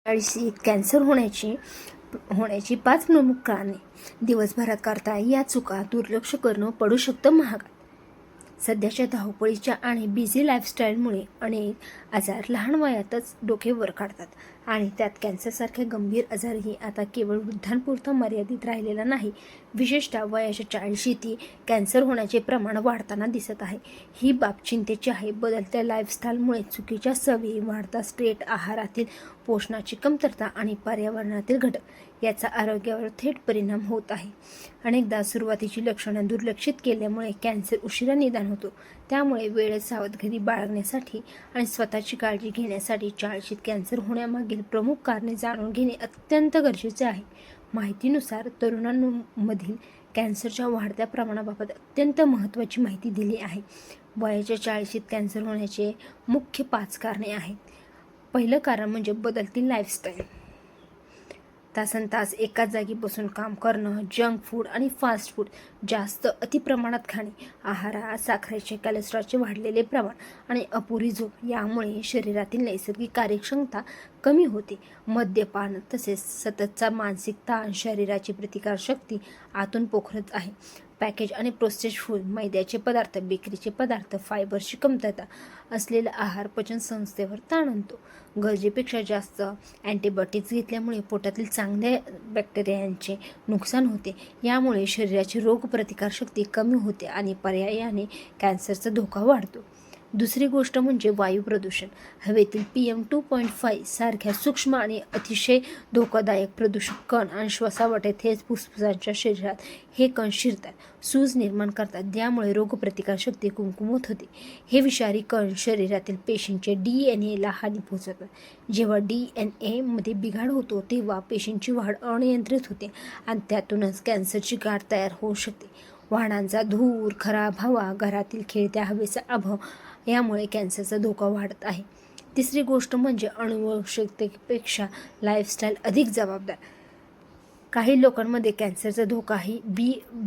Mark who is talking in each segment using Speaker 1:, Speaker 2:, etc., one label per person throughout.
Speaker 1: 40 cancer होण्याची 5 प्रमुख कारणे. दिवसभरात करता या चुका दुर्लक्ष करणं पडू शकतं महागात. सध्याच्या धावपळीच्या आणि बिझी लाईफस्टाईलमुळे अनेक आजार लहान वयातच डोके वर काढतात आणि त्यात कॅन्सरसारखे गंभीर आजारही आता केवळ वृद्धांपुरता मर्यादित राहिलेला नाही. विशेषतः वयाच्या 40ती कॅन्सर होण्याचे प्रमाण वाढताना दिसत आहे. ही बाब चिंतेची आहे. बदलत्या लाईफस्टाईलमुळे चुकीच्या सवयी, वाढता स्ट्रेस, आहारातील पोषणाची कमतरता आणि पर्यावरणातील घटक याचा आरोग्यावर थेट परिणाम होत आहे. अनेकदा सुरुवातीची लक्षणं दुर्लक्षित केल्यामुळे कॅन्सर उशिरा निदान होतो. त्यामुळे वेळेत सावधगिरी बाळगण्यासाठी आणि स्वतःची काळजी घेण्यासाठी 40शीत कॅन्सर होण्यामागील प्रमुख कारणे जाणून घेणे अत्यंत गरजेचे आहे. माहितीनुसार तरुणांमधील कॅन्सरच्या वाढत्या प्रमाणाबाबत अत्यंत महत्त्वाची माहिती दिली आहे. वयाच्या 40शीत कॅन्सर होण्याचे मुख्य 5 कारणे आहेत. पहिलं कारण म्हणजे बदलती लाईफस्टाईल. तासनतास एकाच जागी बसून काम करणं, जंक फूड आणि फास्ट फूड जास्त अतिप्रमाणात खाणे, आहारात साखरेचे, कोलेस्ट्रॉलचे वाढलेले प्रमाण आणि अपुरी झोप यामुळे शरीरातील नैसर्गिक कार्यक्षमता कमी होते. मद्यपान तसेच सततचा मानसिक ताण शरीराची प्रतिकारशक्ती आतून पोखरत आहे. पॅकेज आणि प्रोसेस्ड फूड, मैद्याचे पदार्थ, बेकरीचे पदार्थ, फायबरची कमतरता असलेला आहार पचन संस्थेवर ताण आणतो. गरजेपेक्षा जास्त अँटीबायोटिक्स घेतल्यामुळे पोटातील चांगल्या बॅक्टेरियांचे नुकसान होते. यामुळे शरीराची रोगप्रतिकारशक्ती कमी होते आणि पर्यायाने कॅन्सरचा धोका वाढतो. दुसरी गोष्ट म्हणजे वायू प्रदूषण. हवेतील PM2.5 सारख्या सूक्ष्म आणि अतिशय धोकादायक प्रदूषक कण आणि श्वासावाटे थेट फुफ्फुसांच्या शरीरात हे कण शिरतात, सूज निर्माण करतात, ज्यामुळे रोगप्रतिकारशक्ती कमकुवत होते. हे विषारी कण शरीरातील पेशींचे DNA ला हानी पोहोचवतात. जेव्हा DNA मध्ये बिघाड होतो तेव्हा पेशींची वाढ अनियंत्रित होते आणि त्यातूनच कॅन्सरची गाठ तयार होऊ शकते. वाहनांचा धूर, खराब हवा, घरातील खेळत्या हवेचा अभाव यामुळे कॅन्सरचा धोका वाढत आहे. तिसरी गोष्ट म्हणजे अनुवंशिकतेपेक्षा लाईफस्टाईल अधिक जबाबदार. काही लोकांमध्ये कॅन्सरचा धोका ही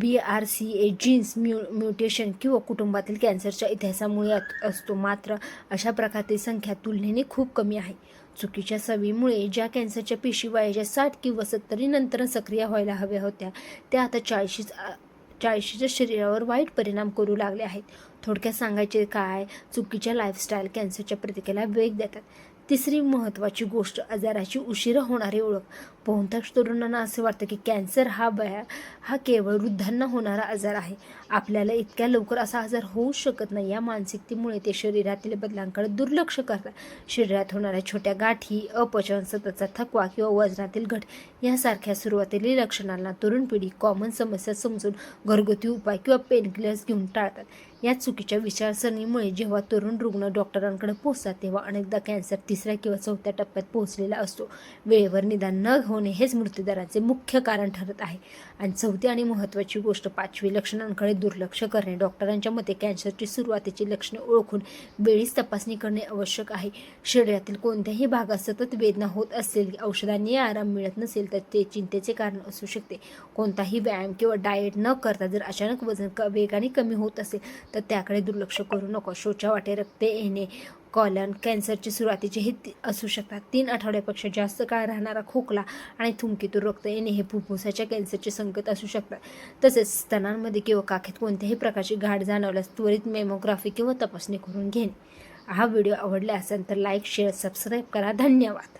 Speaker 1: BRCA जीन्स म्युटेशन किंवा कुटुंबातील कॅन्सरच्या इतिहासामुळे असतो. मात्र अशा प्रकारची संख्या तुलनेने खूप कमी आहे. चुकीच्या सवयीमुळे ज्या कॅन्सरच्या पेशी वयाच्या 60 किंवा 70 नंतर सक्रिय व्हायला हव्या होत्या त्या आता 40च्या शरीरावर वाईट परिणाम करू लागले आहेत. थोडक्यात सांगायचे काय, चुकीच्या लाईफस्टाईल कॅन्सरच्या प्रतिक्रियेला वेग देतात. तिसरी महत्त्वाची गोष्ट आजाराची उशिरा होणारी ओळख. बहुतांश तरुणांना असे वाटतं की कॅन्सर हा केवळ वृद्धांना होणारा आजार आहे. आपल्याला इतक्या लवकर असा आजार होऊ शकत नाही या मानसिकतेमुळे ते शरीरातील बदलांकडे दुर्लक्ष करतात. शरीरात होणाऱ्या छोट्या गाठी, अपचन, सततचा थकवा किंवा वजनातील घट यासारख्या सुरुवातीच्या लक्षणांना तरुण पिढी कॉमन समस्या समजून घरगुती उपाय किंवा पेनकिलर्स घेऊन टाळतात. या चुकीच्या विचारसरणीमुळे जेव्हा तरुण रुग्ण डॉक्टरांकडे पोहोचतात तेव्हा अनेकदा कॅन्सर 3ऱ्या किंवा 4थ्या टप्प्यात पोहोचलेला असतो. वेळेवर निदान न होणे हेच मृत्यूदराचे मुख्य कारण ठरत आहे. आणि चौथी आणि महत्त्वाची गोष्ट 5वी लक्षणांकडे दुर्लक्ष करणे. डॉक्टरांच्या मते कॅन्सरची सुरुवातीची लक्षणे ओळखून वेळीच तपासणी करणे आवश्यक आहे. शरीरातील कोणत्याही भागात सतत वेदना होत असेल, औषधांनी आराम मिळत नसेल तर ते चिंतेचे कारण असू शकते. कोणताही व्यायाम किंवा डाएट न करता जर अचानक वजन वेगाने कमी होत असेल तर त्याकडे दुर्लक्ष करू नको. शौचा वाटे रक्त येणे, कॉलन कॅन्सरचे सुरुवातीचे हे असू शकतात. 3 आठवड्यापेक्षा जास्त काळ राहणारा खोकला आणि थुंकीतून रक्त येणे हे फुफ्फुसाच्या कॅन्सरचे संकेत असू शकतात. तसेच स्तनांमध्ये किंवा काखेत कोणत्याही प्रकारची गाठ जाणवल्यास त्वरित मॅमोग्राफी किंवा तपासणी करून घेणे. हा व्हिडिओ आवडला असेल तर लाईक, शेअर, सबस्क्राईब करा. धन्यवाद.